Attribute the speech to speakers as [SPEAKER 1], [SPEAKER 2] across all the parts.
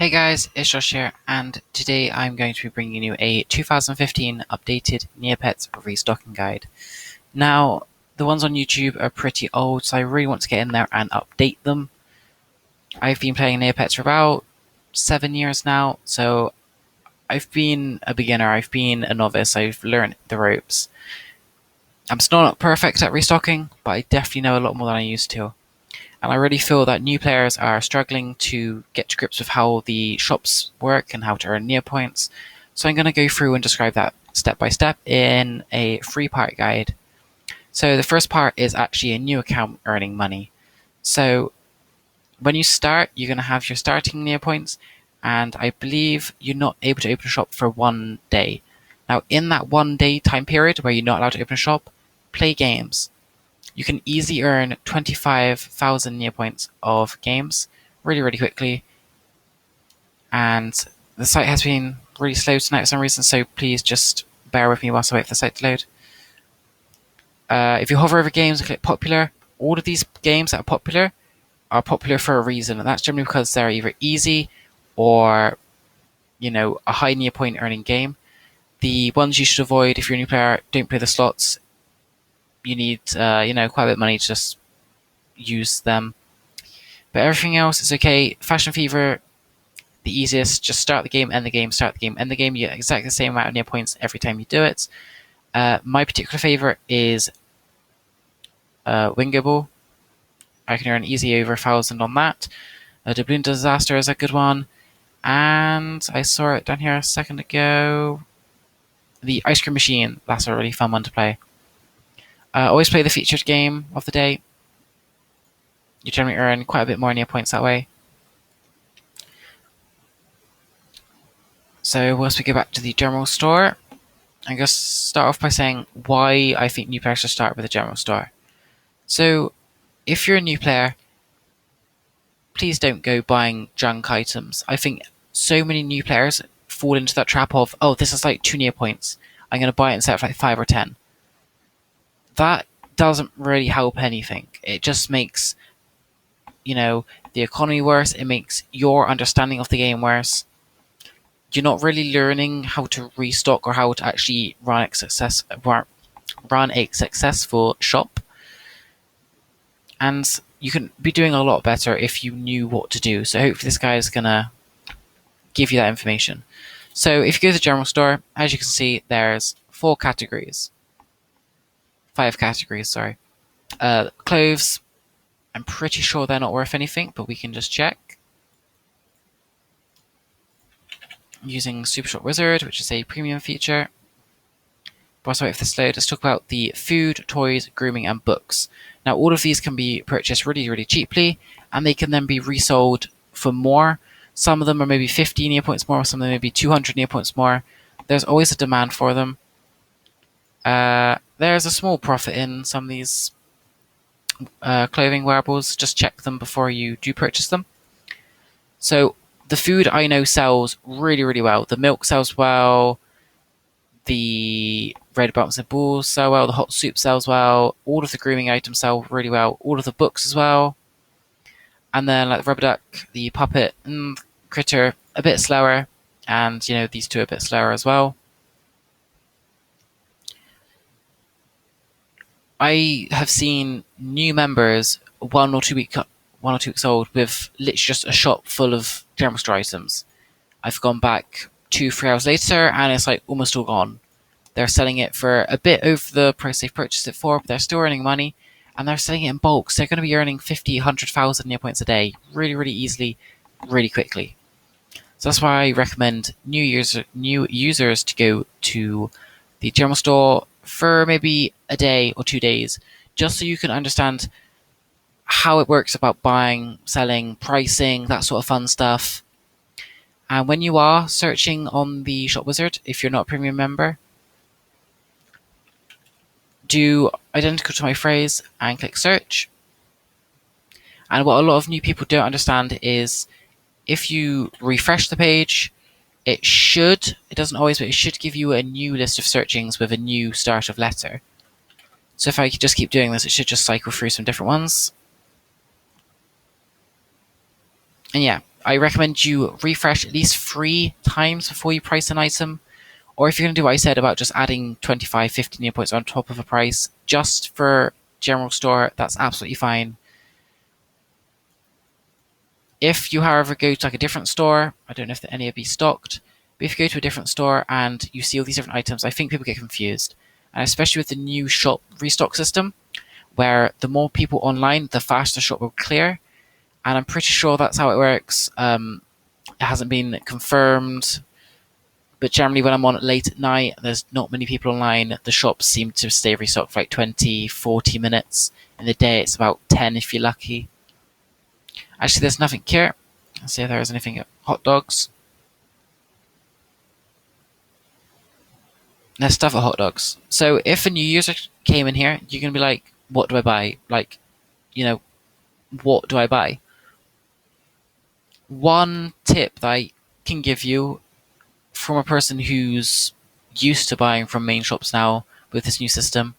[SPEAKER 1] Hey guys, it's Josh here, and today I'm going to be bringing you a 2015 updated Neopets restocking guide. Now, the ones on YouTube are pretty old, so I really want to get in there and update them. I've been playing Neopets for about 7 years now, so I've been a beginner, I've been a novice, I've learned the ropes. I'm still not perfect at restocking, but I definitely know a lot more than I used to. And I really feel that new players are struggling to get to grips with how the shops work and how to earn Neopoints. So I'm going to go through and describe that step by step in a 3-part guide. So the first part is actually a new account earning money. So when you start, you're going to have your starting Neopoints, and I believe you're not able to open a shop for 1 day. Now in that 1 day time period where you're not allowed to open a shop, play games. You can easily earn 25,000 Neopoints of games really quickly. And the site has been really slow tonight for some reason, so please just bear with me whilst I wait for the site to load. If you hover over games and click popular, all of these games that are popular for a reason, and that's generally because they're either easy or, a high Neopoint earning game. The ones you should avoid if you're a new player: don't play the slots. You need, quite a bit of money to just use them. But everything else is okay. Fashion Fever, the easiest. Just start the game, end the game, start the game, end the game. You get exactly the same amount of near points every time you do it. My particular favorite is Wingo Ball. I can earn easy over 1,000 on that. Doubloon Disaster is a good one. And I saw it down here a second ago. The Ice Cream Machine, that's a really fun one to play. Always play the featured game of the day. You generally earn quite a bit more near points that way. So once we go back to the general store, I'm going to start off by saying why I think new players should start with the general store. So if you're a new player, please don't go buying junk items. I think so many new players fall into that trap of, oh, this is like 2 near points. I'm going to buy it instead of like 5 or 10. That doesn't really help anything. It just makes, the economy worse. It makes your understanding of the game worse. You're not really learning how to restock or how to actually run a successful shop. And you can be doing a lot better if you knew what to do. So hopefully this guy is going to give you that information. So if you go to the general store, as you can see, there's 5 categories, sorry. Clothes, I'm pretty sure they're not worth anything, but we can just check. Using Super Shop Wizard, which is a premium feature. Whilst I wait for this load, let's talk about the food, toys, grooming, and books. Now, all of these can be purchased really cheaply, and they can then be resold for more. Some of them are maybe 50 Neopoints more, some of them maybe 200 Neopoints more. There's always a demand for them. There's a small profit in some of these clothing wearables. Just check them before you do purchase them. So the food I know sells really well. The milk sells well. The red bumps and balls sell well. The hot soup sells well. All of the grooming items sell really well. All of the books as well. And then like the rubber duck, the puppet, and critter, a bit slower. And these two are a bit slower as well. I have seen new members 1 or 2 weeks old with literally just a shop full of general store items. I've gone back 2-3 hours later and it's like almost all gone. They're selling it for a bit over the price they've purchased it for, but they're still earning money, and they're selling it in bulk, so they're going to be earning 50, 100,000 Neopoints a day really easily, really quickly. So that's why I recommend new users to go to the general store for maybe a day or 2 days, just so you can understand how it works about buying, selling, pricing, that sort of fun stuff. And when you are searching on the Shop Wizard, if you're not a premium member, do identical to my phrase and click search. And what a lot of new people don't understand is if you refresh the page, it doesn't always, but it should give you a new list of searchings with a new start of letter. So if I could just keep doing this, it should just cycle through some different ones. And yeah, I recommend you refresh at least 3 times before you price an item. Or if you're going to do what I said about just adding 25, 50 Neopets on top of a price, just for general store, that's absolutely fine. If you, however, go to like a different store, I don't know if any of these stocked, but if you go to a different store and you see all these different items, I think people get confused. And especially with the new shop restock system, where the more people online, the faster shop will clear. And I'm pretty sure that's how it works. It hasn't been confirmed, but generally when I'm on late at night, there's not many people online. The shops seem to stay restocked for like 20, 40 minutes. In the day, it's about 10 if you're lucky. Actually, there's nothing here. Let's see if there is anything. Hot dogs. There's stuff at hot dogs. So if a new user came in here, you're going to be like, what do I buy? Like, what do I buy? One tip that I can give you from a person who's used to buying from main shops now with this new system,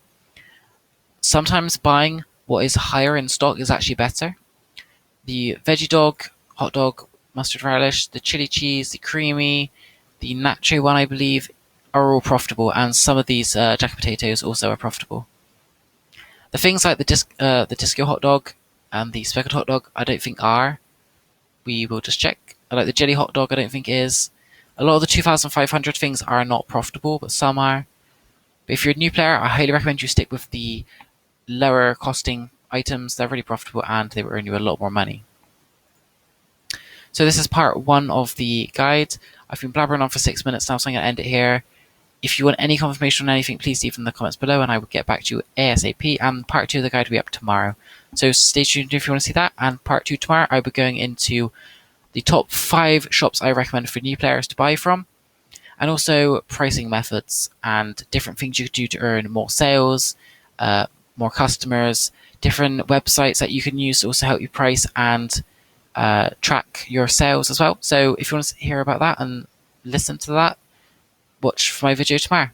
[SPEAKER 1] sometimes buying what is higher in stock is actually better. The veggie dog, hot dog, mustard relish, the chili cheese, the creamy, the nacho one, I believe, are all profitable, and some of these jacket potatoes also are profitable. The things like the disco hot dog and the speckled hot dog, I don't think are. We will just check. Like the jelly hot dog, I don't think is. A lot of the 2,500 things are not profitable, but some are. But if you're a new player, I highly recommend you stick with the lower costing items. They're really profitable and they will earn you a lot more money. So this is part 1 of the guide. I've been blabbering on for 6 minutes now, so I'm going to end it here. If you want any confirmation on anything, please leave in the comments below and I will get back to you ASAP. And part 2 of the guide will be up tomorrow. So stay tuned if you want to see that. And part 2 tomorrow, I'll be going into the top 5 shops I recommend for new players to buy from. And also pricing methods and different things you could do to earn more sales, more customers, different websites that you can use to also help you price and track your sales as well. So if you want to hear about that and listen to that, watch my video tomorrow.